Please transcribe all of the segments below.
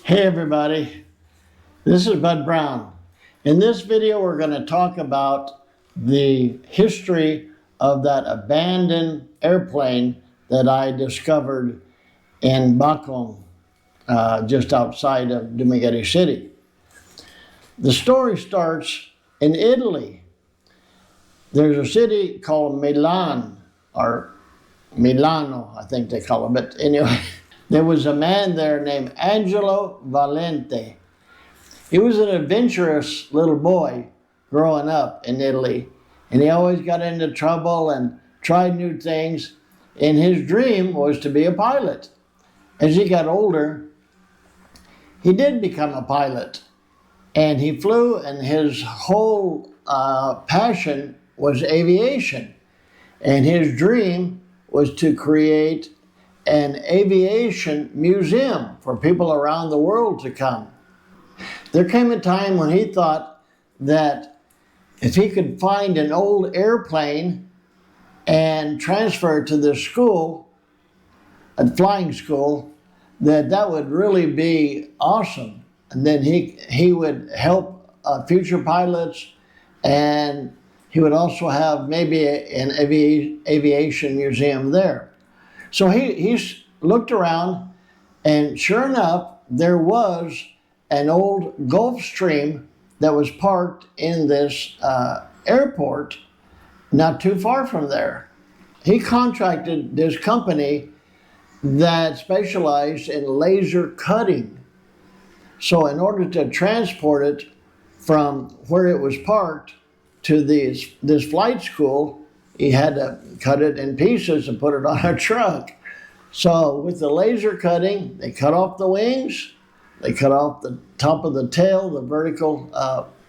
Hey everybody, this is Bud Brown. In this video we're going to talk about the history of that abandoned airplane that I discovered in Bacong, just outside of Dumaguete City. The story starts in Italy. There's a city called Milan, or Milano, I think they call it, but anyway. There was a man there named Angelo Valente. He was an adventurous little boy growing up in Italy, and he always got into trouble and tried new things, and his dream was to be a pilot. As he got older, he did become a pilot, and he flew, and his whole passion was aviation, and his dream was to create an aviation museum for people around the world to come. There came a time when he thought that if he could find an old airplane and transfer it to the school, a flying school, that would really be awesome. And then he would help future pilots, and he would also have maybe an aviation museum there. So he looked around, and sure enough, there was an old Gulfstream that was parked in this airport not too far from there. He contracted this company that specialized in laser cutting. So in order to transport it from where it was parked to this flight school, he had to cut it in pieces and put it on a truck. So with the laser cutting, they cut off the wings, they cut off the top of the tail, the vertical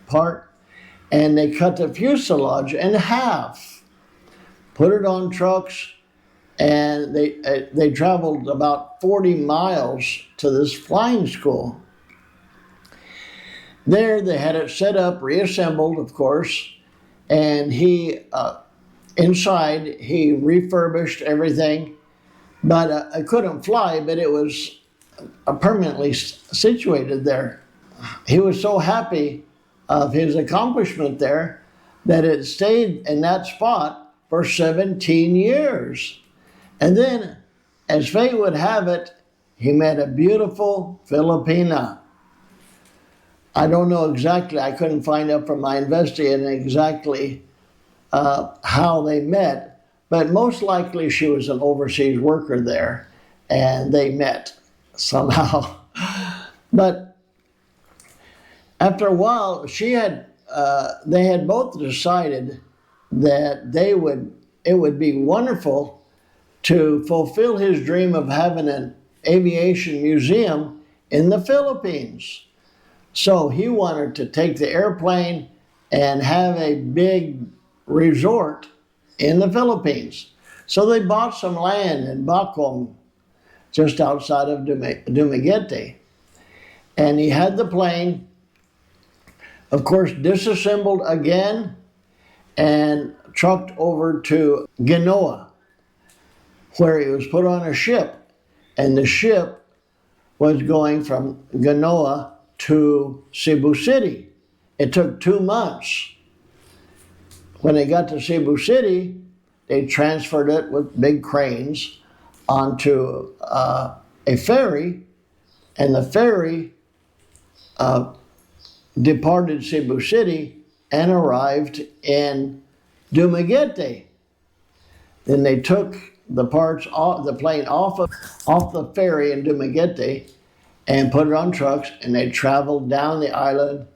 part, and they cut the fuselage in half, put it on trucks, and they traveled about 40 miles to this flying school. There they had it set up, reassembled, of course, and inside, he refurbished everything, but I couldn't fly, but it was permanently situated there. He was so happy of his accomplishment there that it stayed in that spot for 17 years. And then, as fate would have it, he met a beautiful Filipina. I don't know exactly, I couldn't find out from my investigating exactly how they met, but most likely she was an overseas worker there, and they met somehow. But after a while, they had both decided that it would be wonderful to fulfill his dream of having an aviation museum in the Philippines. So he wanted to take the airplane and have a big resort in the Philippines. So they bought some land in Bacong, just outside of Dumaguete. And he had the plane, of course, disassembled again and trucked over to Genoa, where it was put on a ship. And the ship was going from Genoa to Cebu City. It took 2 months. When they got to Cebu City, they transferred it with big cranes onto a ferry, and the ferry departed Cebu City and arrived in Dumaguete. Then they took the parts off the plane off the ferry in Dumaguete and put it on trucks, and they traveled down the island,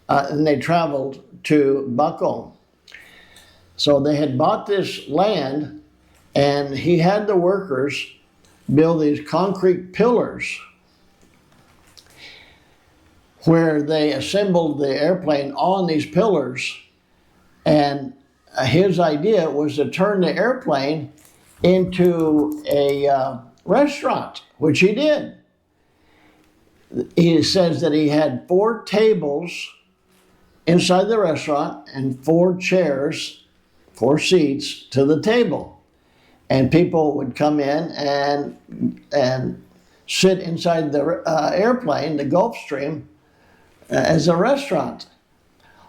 and they traveled to Bacong. So they had bought this land, and he had the workers build these concrete pillars where they assembled the airplane on these pillars. And his idea was to turn the airplane into a restaurant, which he did. He says that he had 4 tables inside the restaurant and 4 chairs, 4 seats to the table. And people would come in and sit inside the airplane, the Gulfstream, as a restaurant.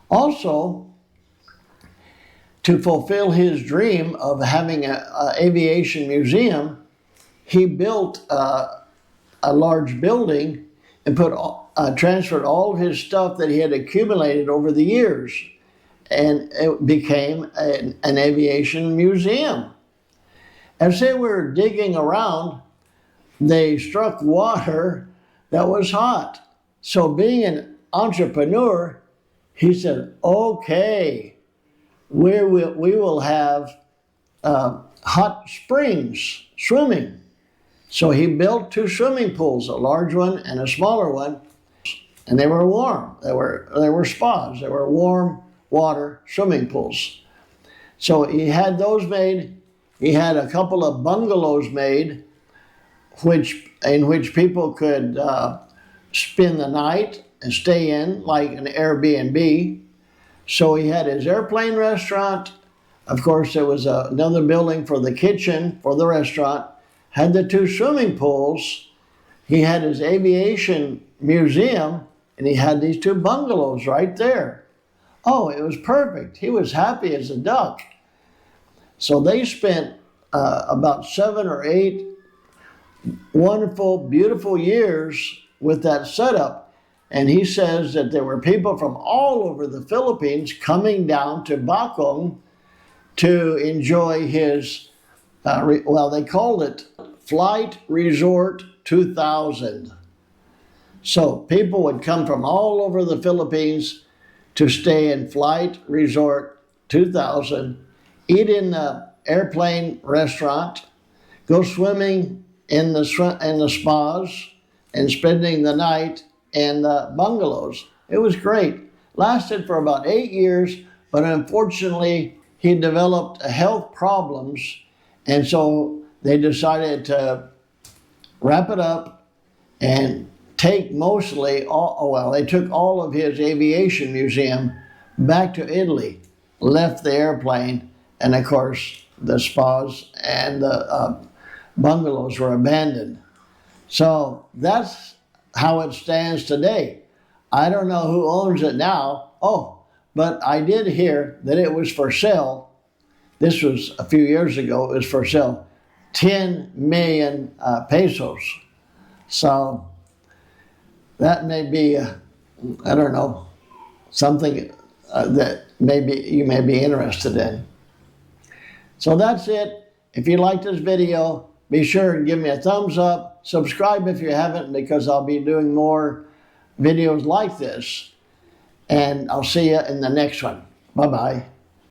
Also, to fulfill his dream of having an aviation museum, he built a large building and transferred all of his stuff that he had accumulated over the years, and it became an aviation museum. As they were digging around, they struck water that was hot. So being an entrepreneur, he said, okay, we will have hot springs, swimming. So he built 2 swimming pools, a large one and a smaller one, and they were warm. They were spas. They were warm water swimming pools. So he had those made. He had a couple of bungalows made, in which people could spend the night and stay in, like an Airbnb. So he had his airplane restaurant. Of course, there was another building for the kitchen for the restaurant. Had the 2 swimming pools. He had his aviation museum, and he had these 2 bungalows right there. Oh, it was perfect. He was happy as a duck. So they spent about 7 or 8 wonderful, beautiful years with that setup. And he says that there were people from all over the Philippines coming down to Bacong to enjoy his, they called it Flight Resort 2000. So people would come from all over the Philippines to stay in Flight Resort 2000, eat in the airplane restaurant, go swimming in the spas, and spending the night in the bungalows. It was great. Lasted for about 8 years, but unfortunately he developed health problems, and so they decided to wrap it up and take they took all of his aviation museum back to Italy, left the airplane, and of course the spas and the bungalows were abandoned. So that's how it stands today. I don't know who owns it now. Oh, but I did hear that it was for sale. This was a few years ago. It was for sale, 10 million pesos. So that may be, I don't know, something that maybe you may be interested in. So that's it. If you like this video, be sure and give me a thumbs up. Subscribe if you haven't, because I'll be doing more videos like this. And I'll see you in the next one. Bye-bye.